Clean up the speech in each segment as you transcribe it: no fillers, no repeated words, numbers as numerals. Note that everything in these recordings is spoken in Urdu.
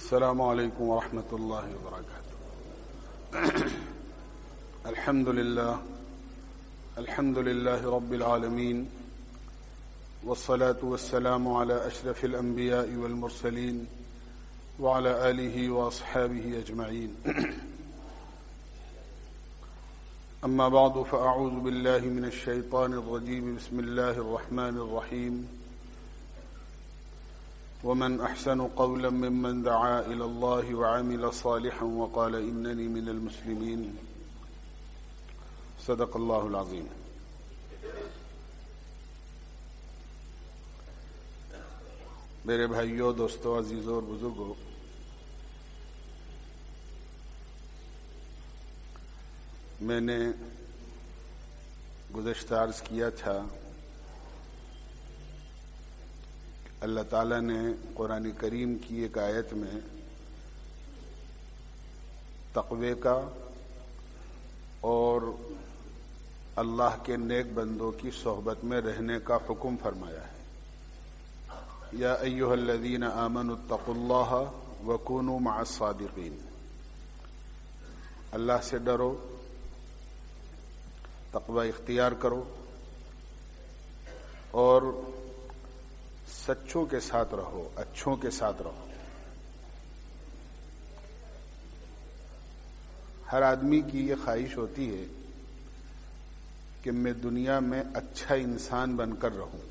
السلام عليكم ورحمة الله وبركاته. الحمد لله رب العالمين، والصلاة والسلام على أشرف الأنبياء والمرسلين وعلى آله وأصحابه أجمعين. أما بعد، فأعوذ بالله من الشيطان الرجيم. بسم الله الرحمن الرحيم. ومن أحسن قولا ممن دعا إلى الله وعمل صالحا وقال إنني من المسلمين. صدق الله العظيم. میرے بھائیوں، دوستوں، عزیزوں اور بزرگوں، میں نے گزشتہ عرض کیا تھا اللہ تعالیٰ نے قرآن کریم کی ایک آیت میں تقوی کا اور اللہ کے نیک بندوں کی صحبت میں رہنے کا حکم فرمایا ہے. یا ایھا الذین آمنوا اتقوا اللہ وکونوا مع الصادقین. اللہ سے ڈرو، تقوی اختیار کرو اور سچوں کے ساتھ رہو، اچھوں کے ساتھ رہو. ہر آدمی کی یہ خواہش ہوتی ہے کہ میں دنیا میں اچھا انسان بن کر رہوں.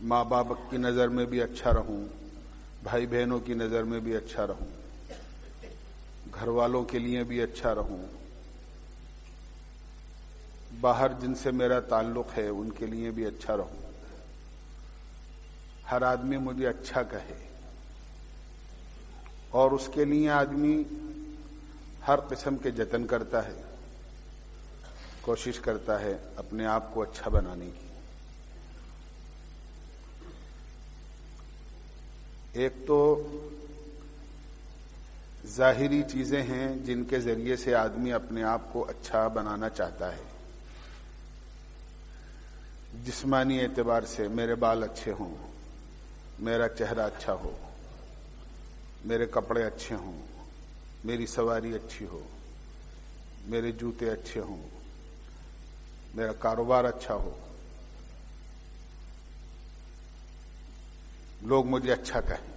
ماں باپ کی نظر میں بھی اچھا رہوں، بھائی بہنوں کی نظر میں بھی اچھا رہوں، گھر والوں کے لیے بھی اچھا رہوں، باہر جن سے میرا تعلق ہے ان کے لیے بھی اچھا رہوں. ہر آدمی مجھے اچھا کہے، اور اس کے لیے آدمی ہر قسم کے جتن کرتا ہے، کوشش کرتا ہے اپنے آپ کو اچھا بنانے کی. ایک تو ظاہری چیزیں ہیں جن کے ذریعے سے آدمی اپنے آپ کو اچھا بنانا چاہتا ہے. جسمانی اعتبار سے میرے بال اچھے ہوں، میرا چہرہ اچھا ہو، میرے کپڑے اچھے ہوں، میری سواری اچھی ہو، میرے جوتے اچھے ہوں، میرا کاروبار اچھا ہو، لوگ مجھے اچھا کہیں.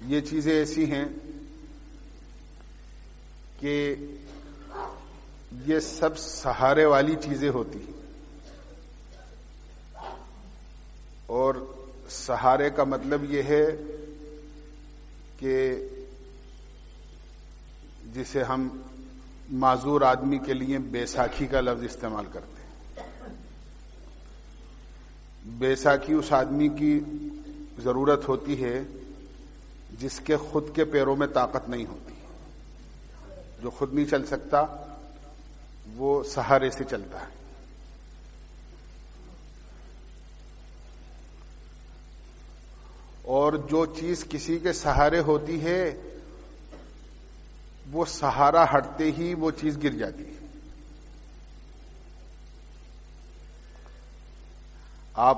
یہ چیزیں ایسی ہیں کہ یہ سب سہارے والی چیزیں ہوتی ہیں، اور سہارے کا مطلب یہ ہے کہ جسے ہم معذور آدمی کے لیے بیساکھی کا لفظ استعمال کرتے ہیں. بیساکھی اس آدمی کی ضرورت ہوتی ہے جس کے خود کے پیروں میں طاقت نہیں ہوتی، جو خود نہیں چل سکتا، وہ سہارے سے چلتا ہے. اور جو چیز کسی کے سہارے ہوتی ہے وہ سہارا ہٹتے ہی وہ چیز گر جاتی ہے. آپ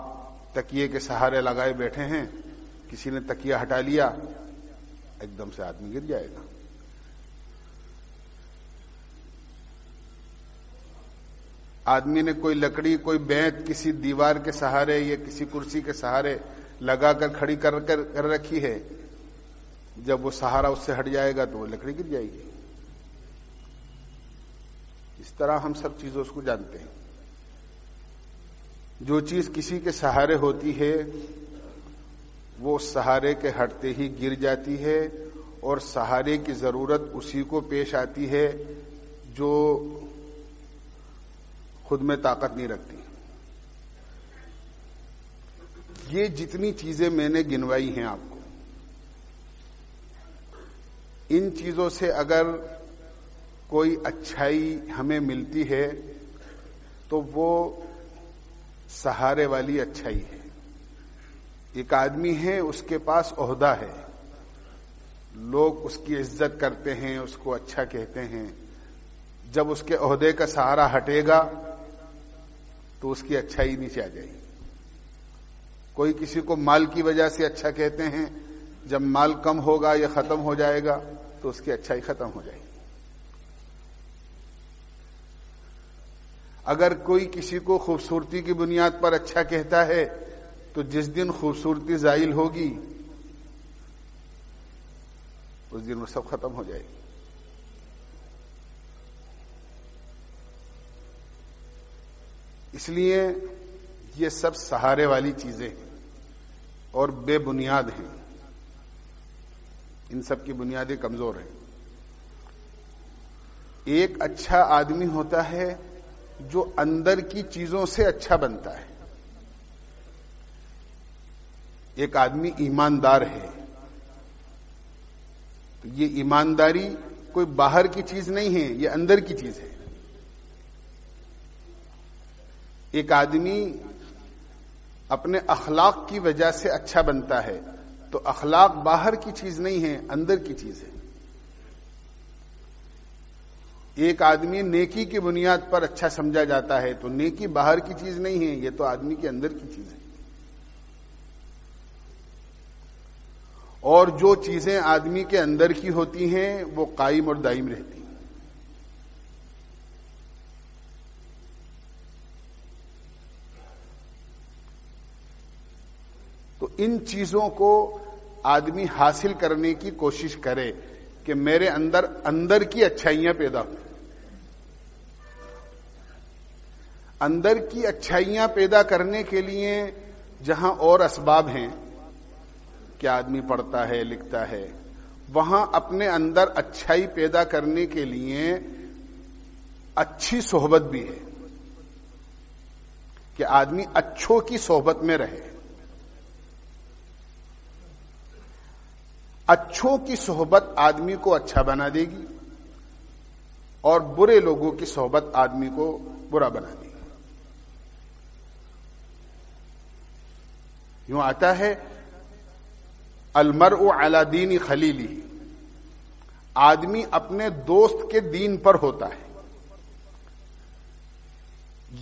تکیے کے سہارے لگائے بیٹھے ہیں، کسی نے تکیہ ہٹا لیا، ایک دم سے آدمی گر جائے گا. آدمی نے کوئی لکڑی، کوئی بینت کسی دیوار کے سہارے یا کسی کرسی کے سہارے لگا کر کھڑی کر رکھی ہے، جب وہ سہارا اس سے ہٹ جائے گا تو وہ لکڑی گر جائے گی. اس طرح ہم سب چیزوں کو جانتے ہیں. جو چیز کسی کے سہارے ہوتی ہے وہ سہارے کے ہٹتے ہی گر جاتی ہے، اور سہارے کی ضرورت اسی کو پیش آتی ہے جو خود میں طاقت نہیں رکھتی. یہ جتنی چیزیں میں نے گنوائی ہیں آپ کو، ان چیزوں سے اگر کوئی اچھائی ہمیں ملتی ہے تو وہ سہارے والی اچھائی ہے. ایک آدمی ہے، اس کے پاس عہدہ ہے، لوگ اس کی عزت کرتے ہیں، اس کو اچھا کہتے ہیں. جب اس کے عہدے کا سہارا ہٹے گا تو اس کی اچھائی نیچے آ جائے گی. کوئی کسی کو مال کی وجہ سے اچھا کہتے ہیں، جب مال کم ہوگا یا ختم ہو جائے گا تو اس کی اچھائی ختم ہو جائے گی۔ اگر کوئی کسی کو خوبصورتی کی بنیاد پر اچھا کہتا ہے تو جس دن خوبصورتی زائل ہوگی اس دن وہ سب ختم ہو جائے گی۔ اس لیے یہ سب سہارے والی چیزیں ہیں اور بے بنیاد ہیں، ان سب کی بنیادیں کمزور ہیں۔ ایک اچھا آدمی ہوتا ہے جو اندر کی چیزوں سے اچھا بنتا ہے۔ ایک آدمی ایماندار ہے تو یہ ایمانداری کوئی باہر کی چیز نہیں ہے، یہ اندر کی چیز ہے۔ ایک آدمی اپنے اخلاق کی وجہ سے اچھا بنتا ہے تو اخلاق باہر کی چیز نہیں ہے، اندر کی چیز ہے۔ ایک آدمی نیکی کی بنیاد پر اچھا سمجھا جاتا ہے تو نیکی باہر کی چیز نہیں ہے، یہ تو آدمی کے اندر کی چیز ہے۔ اور جو چیزیں آدمی کے اندر کی ہوتی ہیں وہ قائم اور دائم رہتی ہیں۔ تو ان چیزوں کو آدمی حاصل کرنے کی کوشش کرے کہ میرے اندر کی اچھائیاں پیدا ہوں۔ اندر کی اچھائیاں پیدا کرنے کے لیے جہاں اور اسباب ہیں کہ آدمی پڑھتا ہے لکھتا ہے، وہاں اپنے اندر اچھائی پیدا کرنے کے لیے اچھی صحبت بھی ہے کہ آدمی اچھوں کی صحبت میں رہے۔ اچھوں کی صحبت آدمی کو اچھا بنا دے گی اور برے لوگوں کی صحبت آدمی کو برا بنا دے گی۔ یوں آتا ہے المرء علی دین خلیلہ، آدمی اپنے دوست کے دین پر ہوتا ہے۔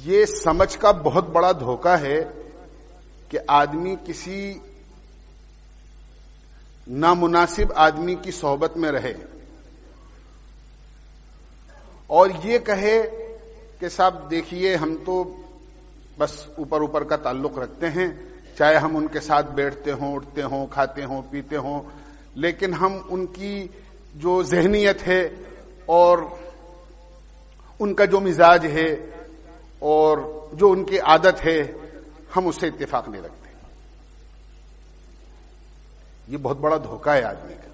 یہ سمجھ کا بہت بڑا دھوکہ ہے کہ آدمی کسی نامناسب آدمی کی صحبت میں رہے اور یہ کہے کہ صاحب دیکھیے ہم تو بس اوپر اوپر کا تعلق رکھتے ہیں، چاہے ہم ان کے ساتھ بیٹھتے ہوں، اٹھتے ہوں، کھاتے ہوں، پیتے ہوں، لیکن ہم ان کی جو ذہنیت ہے اور ان کا جو مزاج ہے اور جو ان کی عادت ہے ہم اس سے اتفاق نہیں رکھتے۔ یہ بہت بڑا دھوکہ ہے آدمی کا۔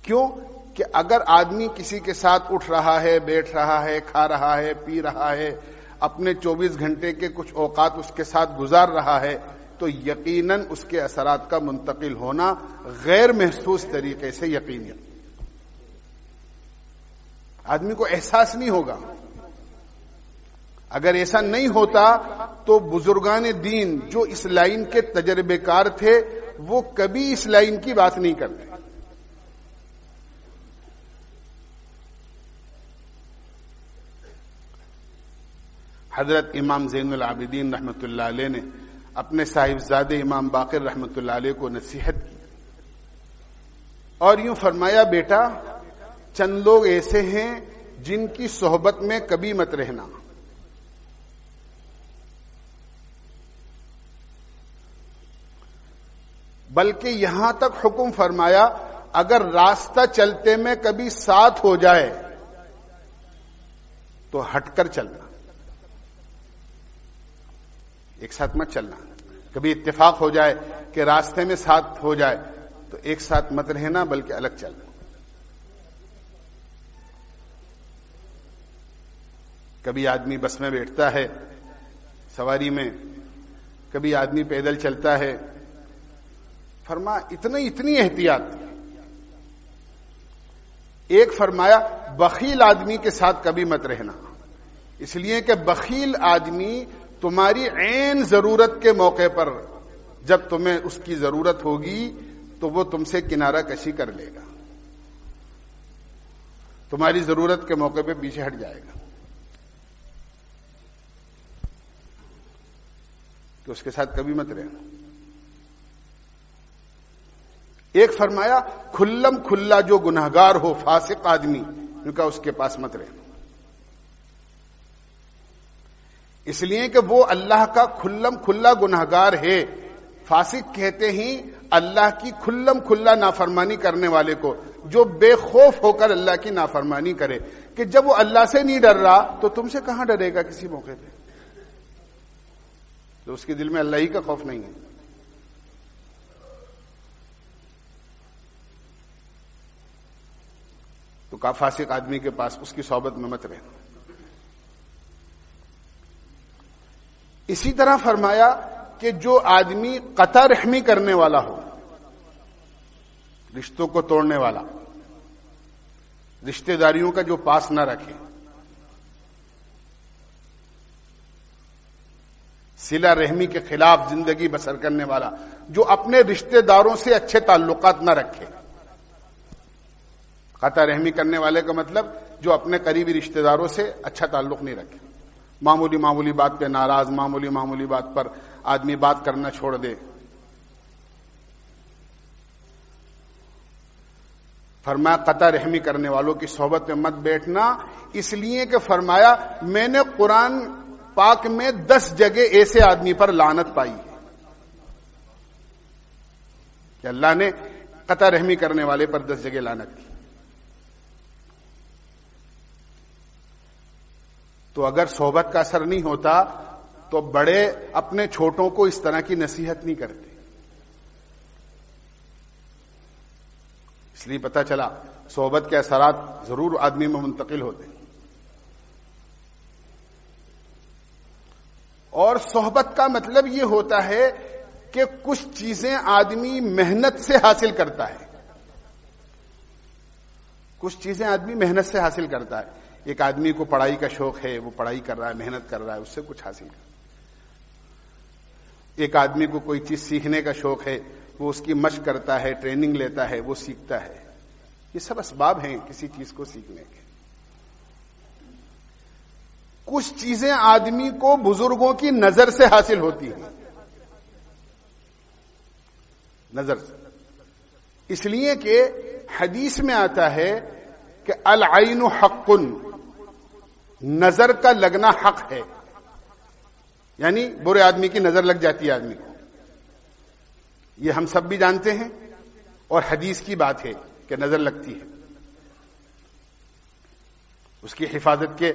کیوں کہ اگر آدمی کسی کے ساتھ اٹھ رہا ہے، بیٹھ رہا ہے، کھا رہا ہے، پی رہا ہے، اپنے 24 گھنٹے کے کچھ اوقات اس کے ساتھ گزار رہا ہے تو یقیناً اس کے اثرات کا منتقل ہونا غیر محسوس طریقے سے یقینی ہے۔ آدمی کو احساس نہیں ہوگا۔ اگر ایسا نہیں ہوتا تو بزرگان دین جو اس لائن کے تجربے کار تھے وہ کبھی اس لائن کی بات نہیں کرتے۔ حضرت امام زین العابدین رحمۃ اللہ علیہ نے اپنے صاحبزادے امام باقر رحمۃ اللہ علیہ کو نصیحت کی اور یوں فرمایا، بیٹا چند لوگ ایسے ہیں جن کی صحبت میں کبھی مت رہنا، بلکہ یہاں تک حکم فرمایا اگر راستہ چلتے میں کبھی ساتھ ہو جائے تو ہٹ کر چلنا، ایک ساتھ مت چلنا۔ کبھی اتفاق ہو جائے کہ راستے میں ساتھ ہو جائے تو ایک ساتھ مت رہنا بلکہ الگ چلنا۔ کبھی آدمی بس میں بیٹھتا ہے سواری میں، کبھی آدمی پیدل چلتا ہے، فرما اتنی احتیاط۔ ایک فرمایا بخیل آدمی کے ساتھ کبھی مت رہنا، اس لیے کہ بخیل آدمی تمہاری عین ضرورت کے موقع پر جب تمہیں اس کی ضرورت ہوگی تو وہ تم سے کنارہ کشی کر لے گا، تمہاری ضرورت کے موقع پہ پیچھے ہٹ جائے گا۔ کہ اس کے ساتھ کبھی مت رہنا. ایک فرمایا کھلم کھلا جو گنہگار ہو فاسق آدمی، ان کا اس کے پاس مت رہنا، اس لیے کہ وہ اللہ کا کھلم کھلا گنہگار ہے. فاسق کہتے ہی اللہ کی کھلم کھلا نافرمانی کرنے والے کو، جو بے خوف ہو کر اللہ کی نافرمانی کرے، کہ جب وہ اللہ سے نہیں ڈر رہا تو تم سے کہاں ڈرے گا کسی موقع پہ؟ تو اس کے دل میں اللہ ہی کا خوف نہیں ہے. تو کا فاسق آدمی کے پاس اس کی صحبت میں مت رہنا. اسی طرح فرمایا کہ جو آدمی قطع رحمی کرنے والا ہو، رشتوں کو توڑنے والا، رشتہ داریوں کا جو پاس نہ رکھے، صلہ رحمی کے خلاف زندگی بسر کرنے والا، جو اپنے رشتہ داروں سے اچھے تعلقات نہ رکھے. قطع رحمی کرنے والے کا مطلب جو اپنے قریبی رشتہ داروں سے اچھا تعلق نہیں رکھے، معمولی معمولی بات پہ ناراض، معمولی معمولی بات پر آدمی بات کرنا چھوڑ دے. فرمایا قطع رحمی کرنے والوں کی صحبت میں مت بیٹھنا، اس لیے کہ فرمایا میں نے قرآن پاک میں 10 جگہ ایسے آدمی پر لعنت پائی ہے کہ اللہ نے قطع رحمی کرنے والے پر 10 جگہ لعنت کی. تو اگر صحبت کا اثر نہیں ہوتا تو بڑے اپنے چھوٹوں کو اس طرح کی نصیحت نہیں کرتے. اس لیے پتہ چلا صحبت کے اثرات ضرور آدمی میں منتقل ہوتے ہیں. اور صحبت کا مطلب یہ ہوتا ہے کہ کچھ چیزیں آدمی محنت سے حاصل کرتا ہے، کچھ چیزیں آدمی محنت سے حاصل کرتا ہے. ایک آدمی کو پڑھائی کا شوق ہے، وہ پڑھائی کر رہا ہے، محنت کر رہا ہے، اس سے کچھ حاصل کر. ایک آدمی کو کوئی چیز سیکھنے کا شوق ہے، وہ اس کی مشق کرتا ہے، ٹریننگ لیتا ہے، وہ سیکھتا ہے. یہ سب اسباب ہیں کسی چیز کو سیکھنے کے. کچھ چیزیں آدمی کو بزرگوں کی نظر سے حاصل ہوتی ہیں، نظر سے. اس لیے کہ حدیث میں آتا ہے کہ العین حق، نظر کا لگنا حق ہے. یعنی برے آدمی کی نظر لگ جاتی ہے آدمی کو، یہ ہم سب بھی جانتے ہیں اور حدیث کی بات ہے کہ نظر لگتی ہے. اس کی حفاظت کے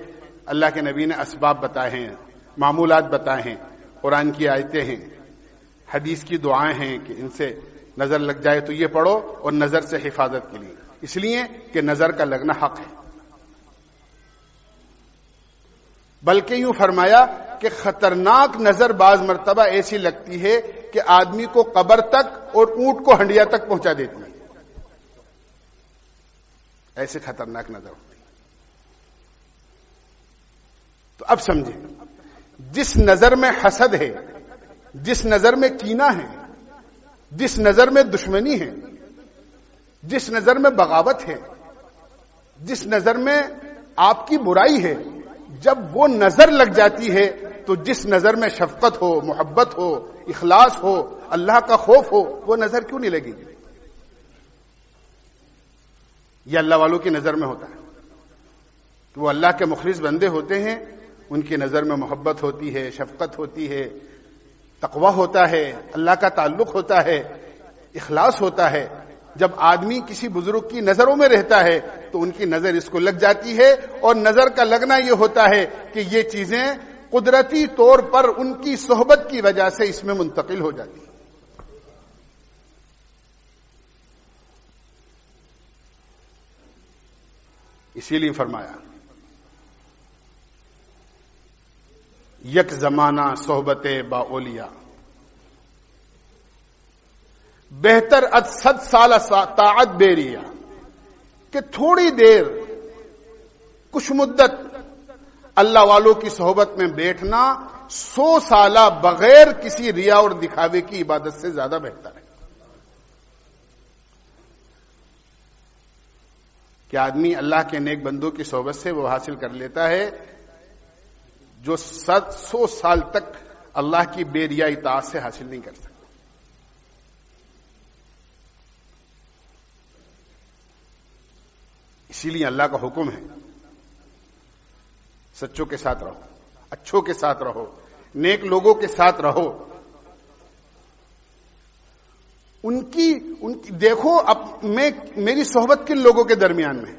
اللہ کے نبی نے اسباب بتائے ہیں، معمولات بتائے ہیں، قرآن کی آیتیں ہیں، حدیث کی دعائیں ہیں کہ ان سے نظر لگ جائے تو یہ پڑھو، اور نظر سے حفاظت کے لیے، اس لیے کہ نظر کا لگنا حق ہے. بلکہ یوں فرمایا کہ خطرناک نظر بعض مرتبہ ایسی لگتی ہے کہ آدمی کو قبر تک اور اونٹ کو ہنڈیا تک پہنچا دیتی ہے. ایسے خطرناک نظر ہوتی ہے. تو اب سمجھیں، جس نظر میں حسد ہے، جس نظر میں کینہ ہے، جس نظر میں دشمنی ہے، جس نظر میں بغاوت ہے، جس نظر میں آپ کی برائی ہے، جب وہ نظر لگ جاتی ہے تو جس نظر میں شفقت ہو، محبت ہو، اخلاص ہو، اللہ کا خوف ہو، وہ نظر کیوں نہیں لگے گی؟ یہ اللہ والوں کی نظر میں ہوتا ہے کہ وہ اللہ کے مخلص بندے ہوتے ہیں، ان کی نظر میں محبت ہوتی ہے، شفقت ہوتی ہے، تقوی ہوتا ہے، اللہ کا تعلق ہوتا ہے، اخلاص ہوتا ہے. جب آدمی کسی بزرگ کی نظروں میں رہتا ہے تو ان کی نظر اس کو لگ جاتی ہے، اور نظر کا لگنا یہ ہوتا ہے کہ یہ چیزیں قدرتی طور پر ان کی صحبت کی وجہ سے اس میں منتقل ہو جاتی ہیں. اسی لیے فرمایا یک زمانہ صحبت با اولیاء، بہتر اد 100 سال طاعت بیریا، کہ تھوڑی دیر، کچھ مدت اللہ والوں کی صحبت میں بیٹھنا 100 سالہ بغیر کسی ریا اور دکھاوے کی عبادت سے زیادہ بہتر ہے. کہ آدمی اللہ کے نیک بندوں کی صحبت سے وہ حاصل کر لیتا ہے جو 100 سال تک اللہ کی بے ریا اطاعت سے حاصل نہیں کر سکتے. اسی لیے اللہ کا حکم ہے سچوں کے ساتھ رہو، اچھوں کے ساتھ رہو، نیک لوگوں کے ساتھ رہو. ان کی دیکھو اب میری صحبت کن لوگوں کے درمیان میں،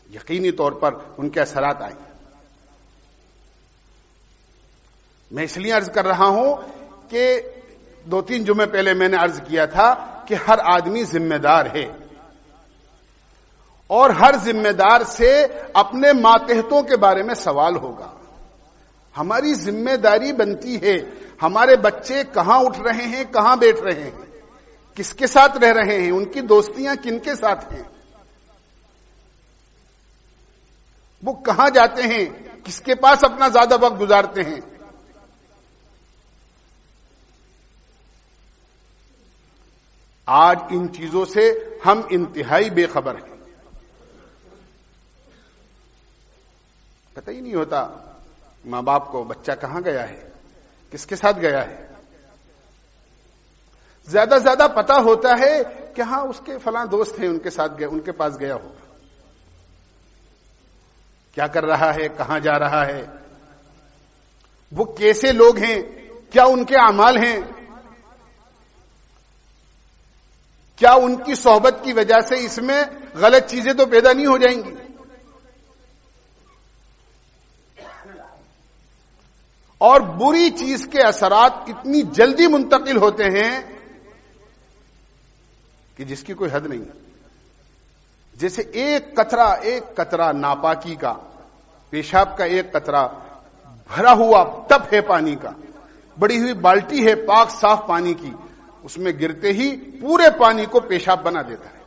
یقینی طور پر ان کے اثرات آئیں. میں اس لیے عرض کر رہا ہوں کہ 2-3 جمعے پہلے میں نے عرض کیا تھا کہ ہر آدمی ذمہ دار ہے، اور ہر ذمہ دار سے اپنے ماتحتوں کے بارے میں سوال ہوگا. ہماری ذمہ داری بنتی ہے ہمارے بچے کہاں اٹھ رہے ہیں، کہاں بیٹھ رہے ہیں، کس کے ساتھ رہ رہے ہیں، ان کی دوستیاں کن کے ساتھ ہیں، وہ کہاں جاتے ہیں، کس کے پاس اپنا زیادہ وقت گزارتے ہیں. آج ان چیزوں سے ہم انتہائی بے خبر ہیں. پتہ ہی نہیں ہوتا ماں باپ کو بچہ کہاں گیا ہے، کس کے ساتھ گیا ہے. زیادہ زیادہ پتا ہوتا ہے کہ ہاں اس کے فلاں دوست ہیں، ان کے ساتھ گیا، ان کے پاس گیا ہوگا. کیا کر رہا ہے، کہاں جا رہا ہے، وہ کیسے لوگ ہیں، کیا ان کے اعمال ہیں، کیا ان کی صحبت کی وجہ سے اس میں غلط چیزیں تو پیدا نہیں ہو جائیں گی. اور بری چیز کے اثرات اتنی جلدی منتقل ہوتے ہیں کہ جس کی کوئی حد نہیں. جیسے ایک قطرہ ناپاکی کا، پیشاب کا ایک قطرہ بھرا ہوا ٹب ہے پانی کا، بڑی ہوئی بالٹی ہے پاک صاف پانی کی، اس میں گرتے ہی پورے پانی کو پیشاب بنا دیتا ہے.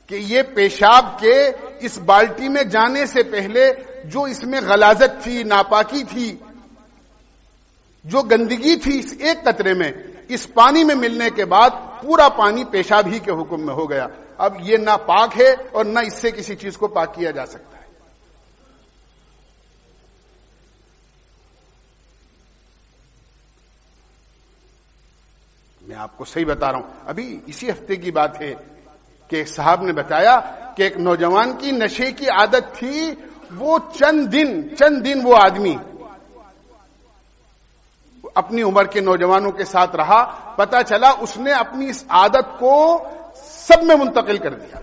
کہ یہ پیشاب کے اس بالٹی میں جانے سے پہلے جو اس میں غلاظت تھی، ناپاکی تھی، جو گندگی تھی اس ایک قطرے میں، اس پانی میں ملنے کے بعد پورا پانی پیشاب ہی کے حکم میں ہو گیا. اب یہ نہ پاک ہے اور نہ اس سے کسی چیز کو پاک کیا جا سکتا ہے. میں آپ کو صحیح بتا رہا ہوں. ابھی اسی ہفتے کی بات ہے کہ ایک صاحب نے بتایا کہ ایک نوجوان کی نشے کی عادت تھی. وہ چند دن وہ آدمی اپنی عمر کے نوجوانوں کے ساتھ رہا، پتا چلا اس نے اپنی اس عادت کو سب میں منتقل کر دیا.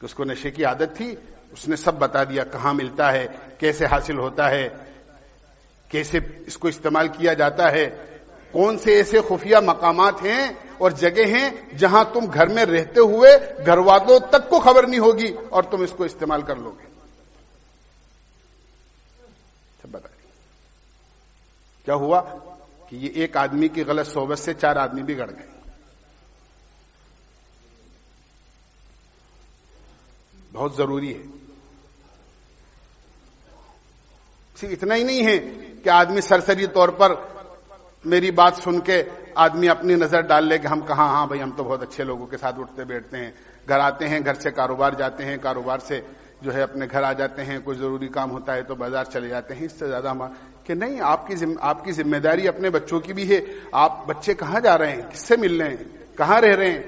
کہ اس کو نشے کی عادت تھی، اس نے سب بتا دیا، کہاں ملتا ہے، کیسے حاصل ہوتا ہے، کیسے اس کو استعمال کیا جاتا ہے، کون سے ایسے خفیہ مقامات ہیں اور جگہ ہیں جہاں تم گھر میں رہتے ہوئے گھر والوں تک کو خبر نہیں ہوگی اور تم اس کو استعمال کر لو گے. سب بتا دیا. کیا ہوا کہ یہ ایک آدمی کی غلط صحبت سے 4 آدمی بگڑ گئے. بہت ضروری ہے. صرف اتنا ہی نہیں ہے کہ آدمی سرسری طور پر میری بات سن کے آدمی اپنی نظر ڈال لے کہ ہم کہاں، ہاں بھائی ہم تو بہت اچھے لوگوں کے ساتھ اٹھتے بیٹھتے ہیں، گھر آتے ہیں، گھر سے کاروبار جاتے ہیں، کاروبار سے جو ہے اپنے گھر آ جاتے ہیں، کوئی ضروری کام ہوتا ہے تو بازار چلے جاتے ہیں. اس سے زیادہ کہ نہیں، آپ کی ذمہ داری اپنے بچوں کی بھی ہے. آپ بچے کہاں جا رہے ہیں، کس سے مل رہے ہیں، کہاں رہ رہے ہیں،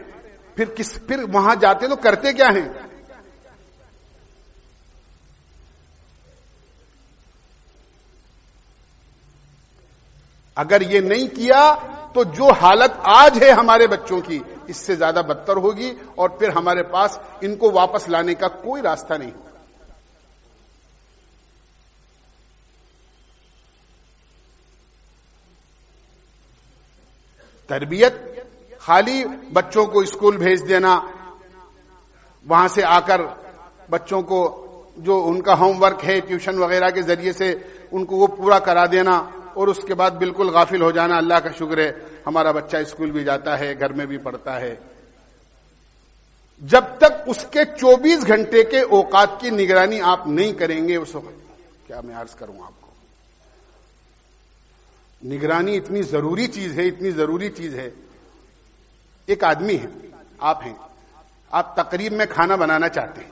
پھر وہاں جاتے تو کرتے کیا ہیں. اگر یہ نہیں کیا تو جو حالت آج ہے ہمارے بچوں کی اس سے زیادہ بدتر ہوگی اور پھر ہمارے پاس ان کو واپس لانے کا کوئی راستہ نہیں. تربیت خالی بچوں کو اسکول بھیج دینا، وہاں سے آ کر بچوں کو جو ان کا ہوم ورک ہے ٹیوشن وغیرہ کے ذریعے سے ان کو وہ پورا کرا دینا اور اس کے بعد بالکل غافل ہو جانا. اللہ کا شکر ہے ہمارا بچہ اسکول بھی جاتا ہے، گھر میں بھی پڑھتا ہے. جب تک اس کے 24 گھنٹے کے اوقات کی نگرانی آپ نہیں کریں گے، اس وقت کیا میں عرض کروں آپ کو، نگرانی اتنی ضروری چیز ہے، اتنی ضروری چیز ہے ایک آدمی ہے، آپ ہیں، آپ تقریب میں کھانا بنانا چاہتے ہیں،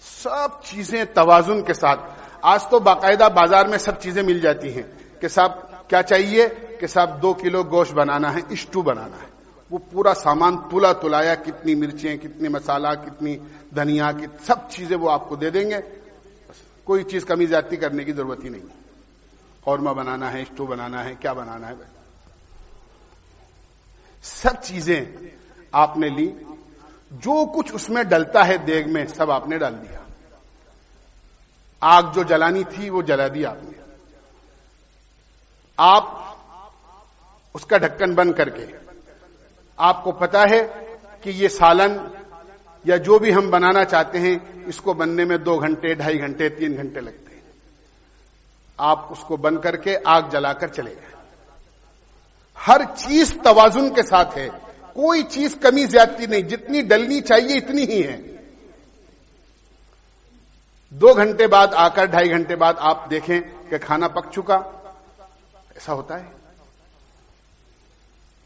سب چیزیں توازن کے ساتھ. آج تو باقاعدہ بازار میں سب چیزیں مل جاتی ہیں کہ صاحب کیا چاہیے کہ صاحب 2 کلو گوشت بنانا ہے، اسٹو بنانا ہے. وہ پورا سامان تلا تلایا، کتنی مرچیں، کتنی مسالہ، کتنی دھنیا، سب چیزیں وہ آپ کو دے دیں گے. کوئی چیز کمی زیادتی کرنے کی ضرورت ہی نہیں. قورمہ بنانا ہے، اسٹو بنانا ہے، کیا بنانا ہے، سب چیزیں آپ نے لی. جو کچھ اس میں ڈلتا ہے دیگ میں سب آپ نے ڈال دیا. آگ جو جلانی تھی وہ جلا دی آپ نے. آپ اس کا ڈھکن بند کر کے، آپ کو پتا ہے کہ یہ سالن یا جو بھی ہم بنانا چاہتے ہیں اس کو بننے میں 2 گھنٹے، 2.5 گھنٹے، 3 گھنٹے لگتے ہیں. آپ اس کو بند کر کے آگ جلا کر چلے گئے. ہر چیز توازن کے ساتھ ہے، کوئی چیز کمی زیادتی نہیں، جتنی ڈلنی چاہیے اتنی ہی ہے. 2 گھنٹے بعد آ کر 2.5 گھنٹے بعد آپ دیکھیں کہ کھانا پک چکا. ایسا ہوتا ہے.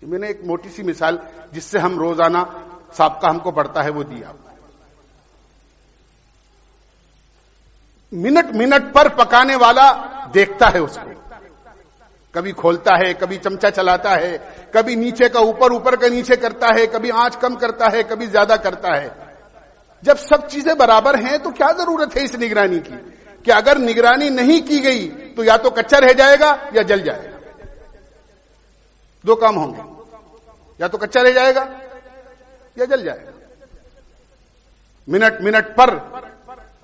میں نے ایک موٹی سی مثال جس سے ہم روزانہ سابقہ ہم کو پڑتا ہے وہ دیا. منٹ منٹ پر پکانے والا دیکھتا ہے اس کو، کبھی کھولتا ہے، کبھی چمچہ چلاتا ہے، کبھی نیچے کا اوپر، اوپر کا نیچے کرتا ہے، کبھی آنچ کم کرتا ہے، کبھی زیادہ کرتا ہے. جب سب چیزیں برابر ہیں تو کیا ضرورت ہے اس نگرانی کی کہ اگر نگرانی نہیں کی گئی تو یا تو کچا رہ جائے گا یا جل جائے گا. 2 کام ہوں گے، یا تو کچا رہ جائے گا یا جل جائے گا. منٹ منٹ پر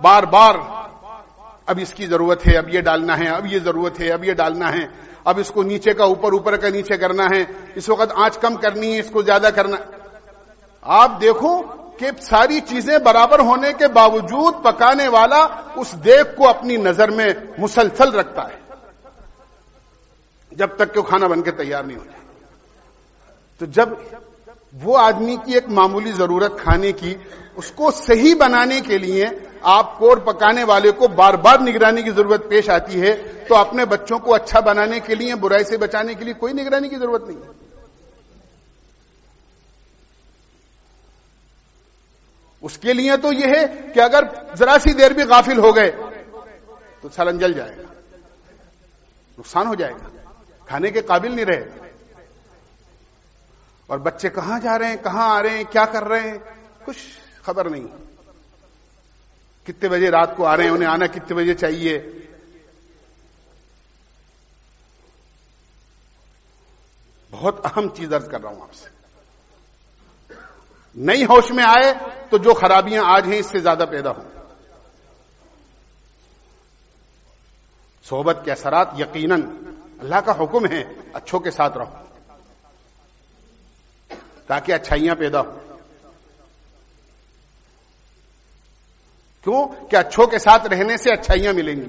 بار بار اب اس کی ضرورت ہے، اب یہ ڈالنا ہے، اب یہ ضرورت ہے، اب یہ ڈالنا ہے، اب اس کو نیچے کا اوپر، اوپر کا نیچے کرنا ہے، اس وقت آنچ کم کرنی ہے، اس کو زیادہ کرنا. آپ دیکھو کہ ساری چیزیں برابر ہونے کے باوجود پکانے والا اس دیگ کو اپنی نظر میں مسلسل رکھتا ہے جب تک کہ وہ کھانا بن کے تیار نہیں ہو جائے. تو جب وہ آدمی کی ایک معمولی ضرورت کھانے کی، اس کو صحیح بنانے کے لیے آپ کو اور پکانے والے کو بار بار نگرانی کی ضرورت پیش آتی ہے، تو اپنے بچوں کو اچھا بنانے کے لیے، برائی سے بچانے کے لیے کوئی نگرانی کی ضرورت نہیں ہے. اس کے لیے تو یہ ہے کہ اگر ذرا سی دیر بھی غافل ہو گئے تو سالن جل جائے گا، نقصان ہو جائے گا، کھانے کے قابل نہیں رہے. اور بچے کہاں جا رہے ہیں، کہاں آ رہے ہیں، کیا کر رہے ہیں، کچھ خبر نہیں. کتنے بجے رات کو آ رہے ہیں، انہیں آنا کتنے بجے چاہیے. بہت اہم چیز عرض کر رہا ہوں آپ سے. نئی ہوش میں آئے تو جو خرابیاں آج ہیں اس سے زیادہ پیدا ہوں. صحبت کے اثرات یقیناً اللہ کا حکم ہے اچھوں کے ساتھ رہو تاکہ اچھائیاں پیدا ہوں. کیوں کہ اچھوں کے ساتھ رہنے سے اچھائیاں ملیں گی.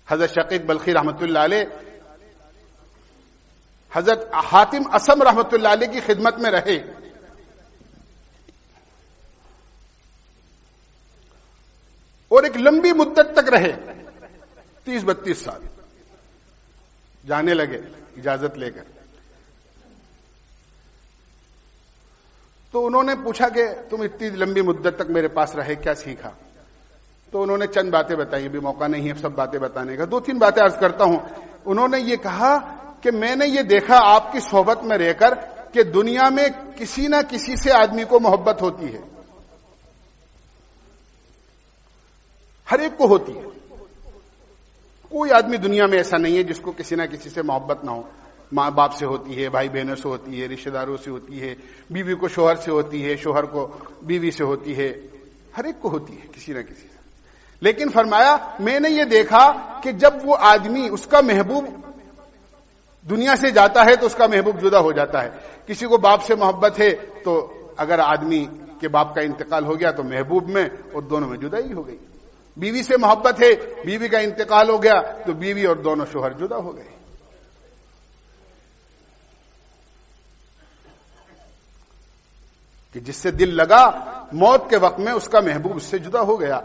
حضرت شقیق بلخی رحمت اللہ علیہ حضرت حاتم اسم رحمت اللہ علیہ کی خدمت میں رہے. اور ایک لمبی مدت تک رہے، 30-32 سال. جانے لگے اجازت لے کر. تو انہوں نے پوچھا کہ تم اتنی لمبی مدت تک میرے پاس رہے، کیا سیکھا؟ تو انہوں نے چند باتیں بتائی، بھی موقع نہیں ہے سب باتیں بتانے کا، 2-3 باتیں عرض کرتا ہوں. انہوں نے یہ کہا کہ میں نے یہ دیکھا آپ کی صحبت میں رہ کر کہ دنیا میں کسی نہ کسی سے آدمی کو محبت ہوتی ہے، ہر ایک کو ہوتی ہے. کوئی آدمی دنیا میں ایسا نہیں ہے جس کو کسی نہ کسی سے محبت نہ ہو. ماں باپ سے ہوتی ہے، بھائی بہنوں سے ہوتی ہے، رشتہ داروں سے ہوتی ہے، بیوی کو شوہر سے ہوتی ہے، شوہر کو بیوی سے ہوتی ہے، ہر ایک کو ہوتی ہے کسی نہ کسی سے. لیکن فرمایا میں نے یہ دیکھا کہ جب وہ آدمی، اس کا محبوب دنیا سے جاتا ہے تو اس کا محبوب جدا ہو جاتا ہے. کسی کو باپ سے محبت ہے تو اگر آدمی کے باپ کا انتقال ہو گیا تو محبوب میں اور دونوں میں جدائی ہو گئی. بیوی سے محبت ہے، بیوی کا انتقال ہو گیا تو بیوی اور دونوں شوہر جدا ہو گئے. کہ جس سے دل لگا موت کے وقت میں اس کا محبوب اس سے جدا ہو گیا.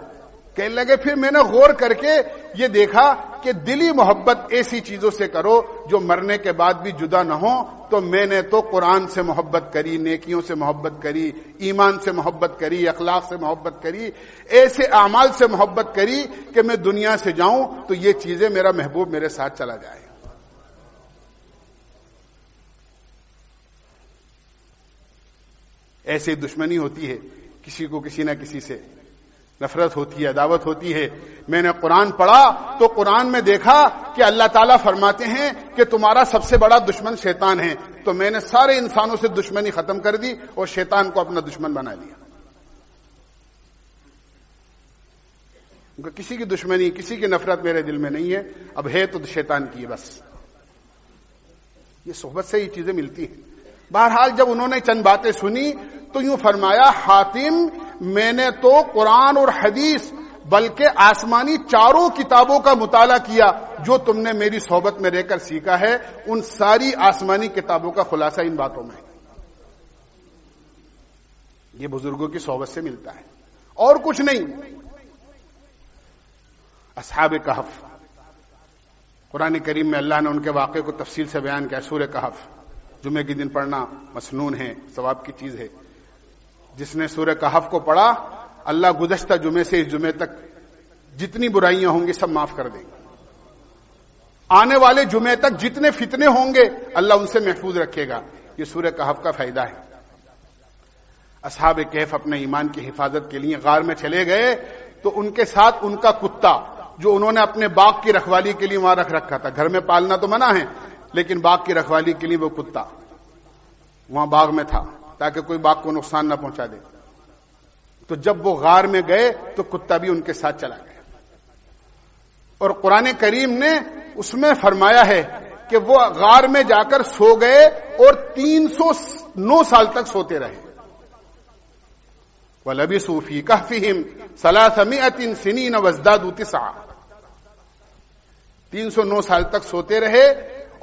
کہنے لگے پھر میں نے غور کر کے یہ دیکھا کہ دلی محبت ایسی چیزوں سے کرو جو مرنے کے بعد بھی جدا نہ ہو. تو میں نے تو قرآن سے محبت کری, نیکیوں سے محبت کری, ایمان سے محبت کری, اخلاق سے محبت کری, ایسے اعمال سے محبت کری کہ میں دنیا سے جاؤں تو یہ چیزیں میرا محبوب میرے ساتھ چلا جائے. ایسے دشمنی ہوتی ہے, کسی کو کسی نہ کسی سے نفرت ہوتی ہے, عداوت ہوتی ہے. میں نے قرآن پڑھا تو قرآن میں دیکھا کہ اللہ تعالیٰ فرماتے ہیں کہ تمہارا سب سے بڑا دشمن شیطان ہے. تو میں نے سارے انسانوں سے دشمنی ختم کر دی اور شیطان کو اپنا دشمن بنا لیا. کسی کی دشمنی, کسی کی نفرت میرے دل میں نہیں ہے, اب ہے تو شیطان کی ہے بس. یہ صحبت سے یہ چیزیں ملتی ہیں. بہرحال جب انہوں نے چند باتیں سنی تو یوں فرمایا, حاتم میں نے تو قرآن اور حدیث بلکہ آسمانی چاروں کتابوں کا مطالعہ کیا جو تم نے میری صحبت میں رہ کر سیکھا ہے. ان ساری آسمانی کتابوں کا خلاصہ ان باتوں میں. یہ بزرگوں کی صحبت سے ملتا ہے اور کچھ نہیں. اصحاب کہف, قرآن کریم میں اللہ نے ان کے واقعے کو تفصیل سے بیان کیا. سورہ کہف جمعے کے دن پڑھنا مسنون ہے, ثواب کی چیز ہے. جس نے سورہ کہف کو پڑھا اللہ گزشتہ جمعے سے اس جمعے تک جتنی برائیاں ہوں گی سب معاف کر دیں گے. آنے والے جمعے تک جتنے فتنے ہوں گے اللہ ان سے محفوظ رکھے گا. یہ سورہ کہف کا فائدہ ہے. اصحاب کہف اپنے ایمان کی حفاظت کے لیے غار میں چلے گئے تو ان کے ساتھ ان کا کتا جو انہوں نے اپنے باغ کی رکھوالی کے لیے وہاں رکھ رکھا تھا. گھر میں پالنا تو منع ہے لیکن باغ کی رکھوالی کے لیے وہ کتا وہاں باغ میں تھا تاکہ کوئی باغ کو نقصان نہ پہنچا دے. تو جب وہ غار میں گئے تو کتا بھی ان کے ساتھ چلا گیا. اور قرآن کریم نے اس میں فرمایا ہے کہ وہ غار میں جا کر سو گئے اور 309 سال تک سوتے رہے. وَلَبِثُوا فِي كَهْفِهِمْ 300 سِنِينَ وَازْدَادُوا 9. 309 سال تک سوتے رہے.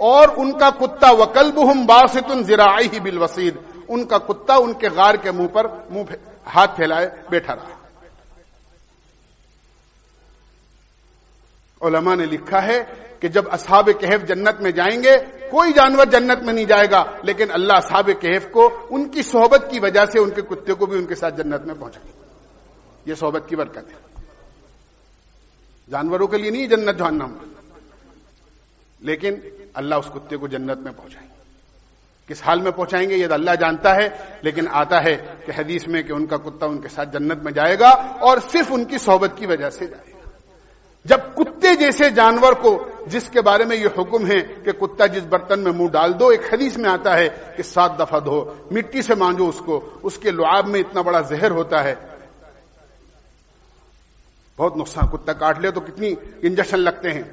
اور ان کا کتا وَكَلْبُهُمْ بَاسِطٌ ذِرَاعِهِ بِالْوَصِيدِ, ان کا کتا ان کے غار کے منہ پر ہاتھ پھیلائے بیٹھا رہا. علماء نے لکھا ہے کہ جب اصحاب کہف جنت میں جائیں گے, کوئی جانور جنت میں نہیں جائے گا لیکن اللہ اصحاب کہف کو ان کی صحبت کی وجہ سے ان کے کتے کو بھی ان کے ساتھ جنت میں پہنچائے. یہ صحبت کی برکت ہے. جانوروں کے لیے نہیں جنت جہنم, لیکن اللہ اس کتے کو جنت میں پہنچائے. کس حال میں پہنچائیں گے یہ تو اللہ جانتا ہے, لیکن آتا ہے کہ حدیث میں کہ ان کا کتا ان کے ساتھ جنت میں جائے گا اور صرف ان کی صحبت کی وجہ سے جائے گا. جب کتے جیسے جانور کو, جس کے بارے میں یہ حکم ہے کہ کتا جس برتن میں منہ ڈال دو, ایک حدیث میں آتا ہے کہ 7 دفعہ دھو, مٹی سے مانجو اس کو, اس کے لعاب میں اتنا بڑا زہر ہوتا ہے, بہت نقصان. کتا کاٹ لے تو کتنی انجیکشن لگتے ہیں.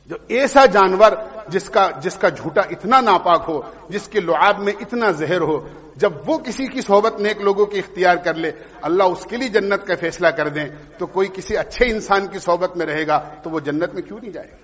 جو ایسا جانور جس کا جھوٹا اتنا ناپاک ہو, جس کے لعاب میں اتنا زہر ہو, جب وہ کسی کی صحبت نیک لوگوں کی اختیار کر لے, اللہ اس کے لیے جنت کا فیصلہ کر دیں, تو کوئی کسی اچھے انسان کی صحبت میں رہے گا تو وہ جنت میں کیوں نہیں جائے گا؟